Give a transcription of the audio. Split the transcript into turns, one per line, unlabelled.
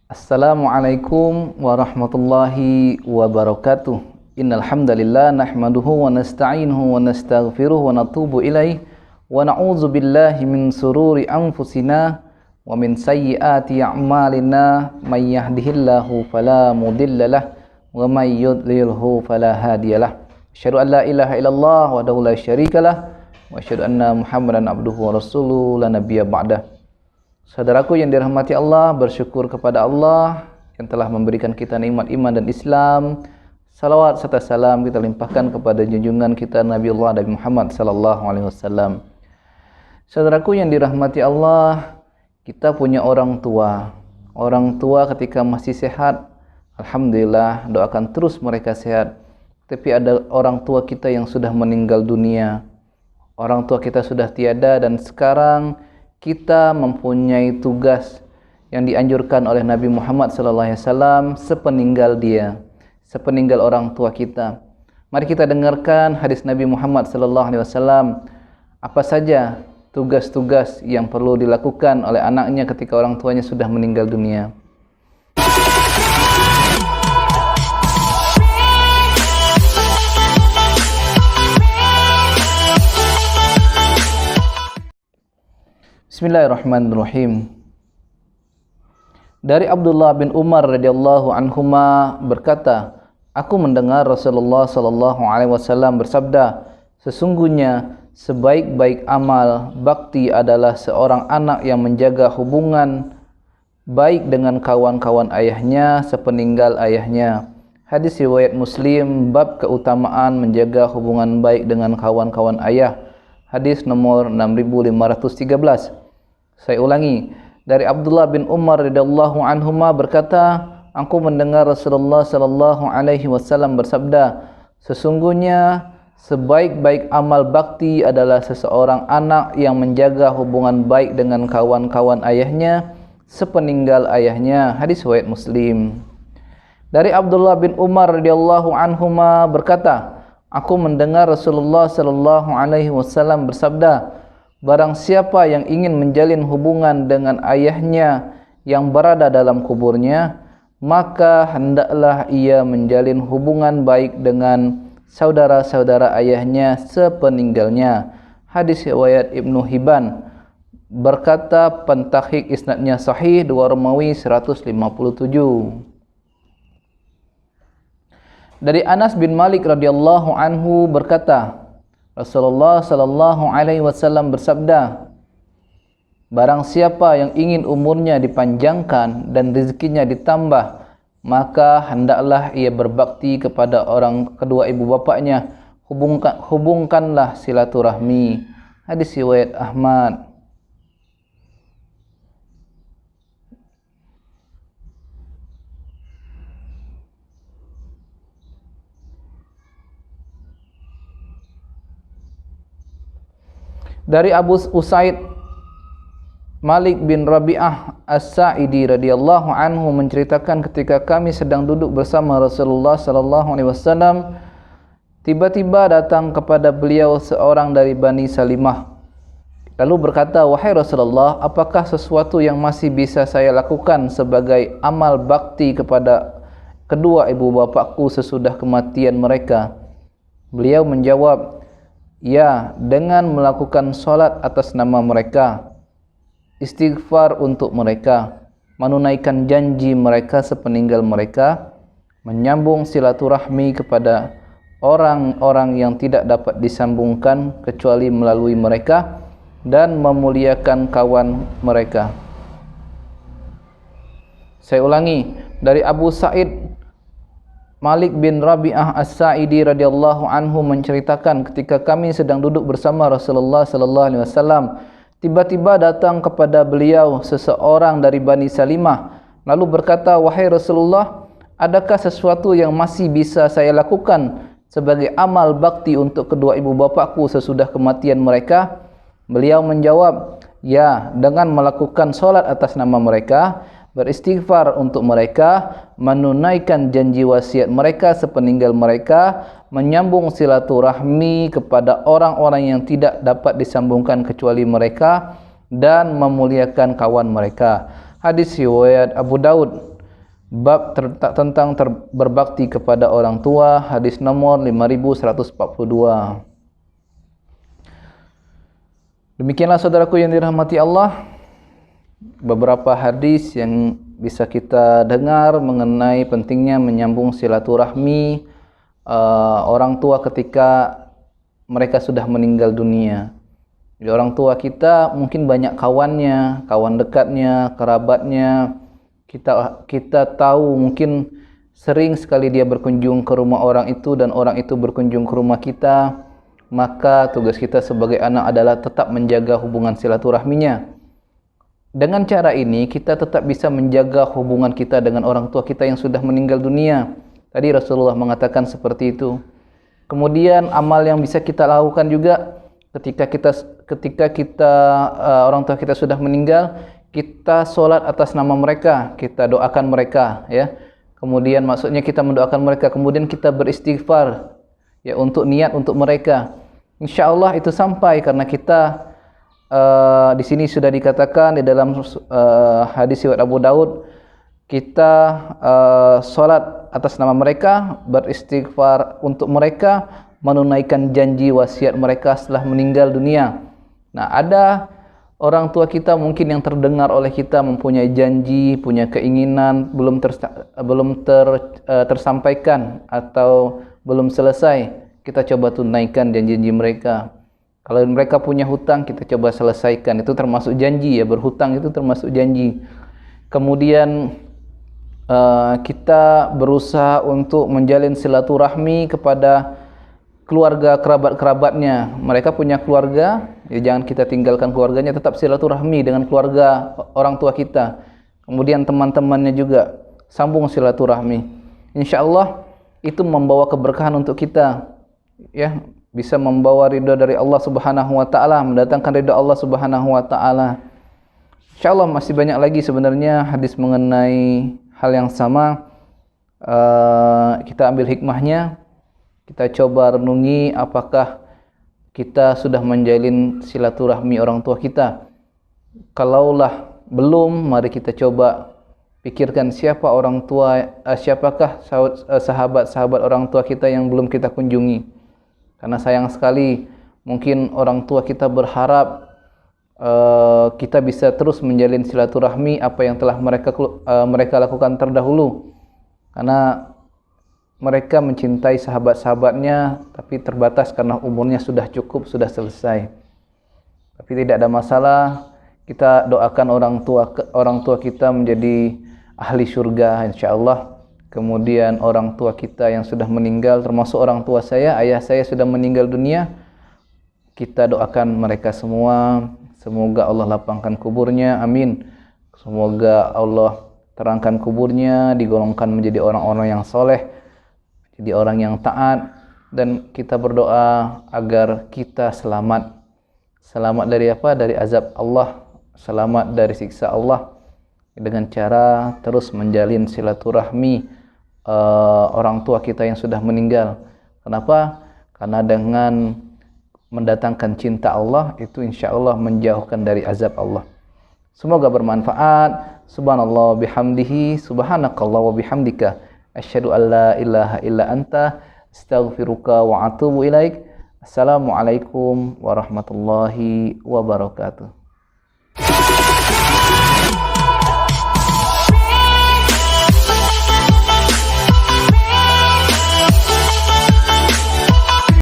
Assalamualaikum warahmatullahi wabarakatuh. Innal hamdalillah nahmaduhu wa nasta'inuhu wa nastaghfiruh wa natubu ilaih wa na'udzu billahi min sururi anfusina wa min sayyiati a'malina may yahdihillahu fala mudhillalah wa may yudlilhu fala hadiyalah. Asyhadu an la ilaha illallah wahdahu la syarikalah wa asyhadu anna Muhammadan abduhu wa rasuluhu la nabiyya ba'dah. Saudaraku yang dirahmati Allah, bersyukur kepada Allah yang telah memberikan kita nikmat iman dan Islam. Salawat serta salam kita limpahkan kepada junjungan kita Nabi Allah Nabi Muhammad sallallahu alaihi wasallam. Saudaraku yang dirahmati Allah, kita punya orang tua. Orang tua ketika masih sehat, alhamdulillah, doakan terus mereka sehat. Tapi ada orang tua kita yang sudah meninggal dunia. Orang tua kita sudah tiada dan sekarang kita mempunyai tugas yang dianjurkan oleh Nabi Muhammad sallallahu alaihi wasallam sepeninggal dia, sepeninggal orang tua kita. Mari kita dengarkan hadis Nabi Muhammad sallallahu alaihi wasallam, apa saja tugas-tugas yang perlu dilakukan oleh anaknya ketika orang tuanya sudah meninggal dunia. Bismillahirrahmanirrahim. Dari Abdullah bin Umar radhiyallahu anhuma berkata, aku mendengar Rasulullah sallallahu alaihi wasallam bersabda, sesungguhnya sebaik-baik amal bakti adalah seorang anak yang menjaga hubungan baik dengan kawan-kawan ayahnya sepeninggal ayahnya. Hadis riwayat Muslim, bab keutamaan menjaga hubungan baik dengan kawan-kawan ayah. Hadis nomor 6513. Saya ulangi, dari Abdullah bin Umar radhiyallahu anhuma berkata, aku mendengar Rasulullah sallallahu alaihi wasallam bersabda, sesungguhnya sebaik-baik amal bakti adalah seseorang anak yang menjaga hubungan baik dengan kawan-kawan ayahnya sepeninggal ayahnya. Hadis riwayat Muslim. Dari Abdullah bin Umar radhiyallahu anhuma berkata, aku mendengar Rasulullah sallallahu alaihi wasallam bersabda, barang siapa yang ingin menjalin hubungan dengan ayahnya yang berada dalam kuburnya, maka hendaklah ia menjalin hubungan baik dengan saudara-saudara ayahnya sepeninggalnya. Hadis riwayat Ibnu Hibban. Berkata pentahqiq isnadnya sahih, dua Romawi 157. Dari Anas bin Malik radhiyallahu anhu berkata, Rasulullah sallallahu alaihi wasallam bersabda, barang siapa yang ingin umurnya dipanjangkan dan rezekinya ditambah, maka hendaklah ia berbakti kepada orang kedua ibu bapaknya, hubungkanlah silaturahmi. Hadis riwayat Ahmad. Dari Abu Usaid Malik bin Rabi'ah As-Sa'idi radhiyallahu anhu menceritakan, ketika kami sedang duduk bersama Rasulullah sallallahu alaihi wasallam, tiba-tiba datang kepada beliau seorang dari Bani Salimah, lalu berkata, wahai Rasulullah, apakah sesuatu yang masih bisa saya lakukan sebagai amal bakti kepada kedua ibu bapakku sesudah kematian mereka? Beliau menjawab, ya, dengan melakukan salat atas nama mereka, istighfar untuk mereka, menunaikan janji mereka sepeninggal mereka, menyambung silaturahmi kepada orang-orang yang tidak dapat disambungkan kecuali melalui mereka, dan memuliakan kawan mereka. Saya ulangi, dari Abu Sa'id Malik bin Rabi'ah As-Sa'idi radhiyallahu anhu menceritakan, ketika kami sedang duduk bersama Rasulullah sallallahu alaihi wasallam, tiba-tiba datang kepada beliau seseorang dari Bani Salimah, lalu berkata, wahai Rasulullah, adakah sesuatu yang masih bisa saya lakukan sebagai amal bakti untuk kedua ibu bapakku sesudah kematian mereka? Beliau menjawab, ya, dengan melakukan salat atas nama mereka, beristighfar untuk mereka, menunaikan janji wasiat mereka sepeninggal mereka, menyambung silaturahmi kepada orang-orang yang tidak dapat disambungkan kecuali mereka, dan memuliakan kawan mereka. Hadis riwayat Abu Daud. bab tentang berbakti kepada orang tua, hadis nomor 5142. Demikianlah saudaraku yang dirahmati Allah, beberapa hadis yang bisa kita dengar mengenai pentingnya menyambung silaturahmi orang tua ketika mereka sudah meninggal dunia. Jadi orang tua kita mungkin banyak kawannya, kawan dekatnya, kerabatnya. Kita tahu mungkin sering sekali dia berkunjung ke rumah orang itu dan orang itu berkunjung ke rumah kita. Maka tugas kita sebagai anak adalah tetap menjaga hubungan silaturahminya. Dengan cara ini kita tetap bisa menjaga hubungan kita dengan orang tua kita yang sudah meninggal dunia. Tadi Rasulullah mengatakan seperti itu. Kemudian amal yang bisa kita lakukan juga ketika kita orang tua kita sudah meninggal, kita sholat atas nama mereka, kita doakan mereka, ya. Kemudian maksudnya kita mendoakan mereka, kemudian kita beristighfar, ya, untuk niat untuk mereka. Insya Allah itu sampai karena kita di sini sudah dikatakan di dalam hadis riwayat Abu Daud, kita sholat atas nama mereka, beristighfar untuk mereka, menunaikan janji wasiat mereka setelah meninggal dunia. Nah, ada orang tua kita mungkin yang terdengar oleh kita mempunyai janji, punya keinginan belum tersampaikan atau belum selesai. Kita coba tunaikan janji-janji mereka. Kalau mereka punya hutang, kita coba selesaikan. Itu termasuk janji, ya, berhutang itu termasuk janji. Kemudian kita berusaha untuk menjalin silaturahmi kepada keluarga, kerabat-kerabatnya. Mereka punya keluarga, ya jangan kita tinggalkan keluarganya, tetap silaturahmi dengan keluarga orang tua kita. Kemudian teman-temannya juga, sambung silaturahmi. Insya Allah itu membawa keberkahan untuk kita, ya, bisa membawa ridha dari Allah Subhanahu wa taala, mendatangkan ridha Allah Subhanahu wa taala. Insya Allah masih banyak lagi sebenarnya hadis mengenai hal yang sama. Kita ambil hikmahnya, kita coba renungi apakah kita sudah menjalin silaturahmi orang tua kita. Kalaulah belum, mari kita coba pikirkan siapakah sahabat-sahabat orang tua kita yang belum kita kunjungi. Karena sayang sekali mungkin orang tua kita berharap kita bisa terus menjalin silaturahmi apa yang telah mereka lakukan terdahulu, karena mereka mencintai sahabat-sahabatnya tapi terbatas karena umurnya sudah cukup, sudah selesai. Tapi tidak ada masalah, kita doakan orang tua kita menjadi ahli surga insyaallah. Kemudian orang tua kita yang sudah meninggal, termasuk orang tua saya, ayah saya sudah meninggal dunia, kita doakan mereka semua. Semoga Allah lapangkan kuburnya, amin. Semoga Allah terangkan kuburnya, digolongkan menjadi orang-orang yang soleh, jadi orang yang taat. Dan kita berdoa agar kita selamat. Selamat dari apa? Dari azab Allah, selamat dari siksa Allah, dengan cara terus menjalin silaturahmi orang tua kita yang sudah meninggal. Kenapa? Karena dengan mendatangkan cinta Allah itu insya Allah menjauhkan dari azab Allah. Semoga bermanfaat. Subhanallah bihamdihi, subhanakallah wa bihamdika, asyhadu an la ilaha illa anta, astaghfiruka wa atubu ilaik. Assalamualaikum warahmatullahi wabarakatuh.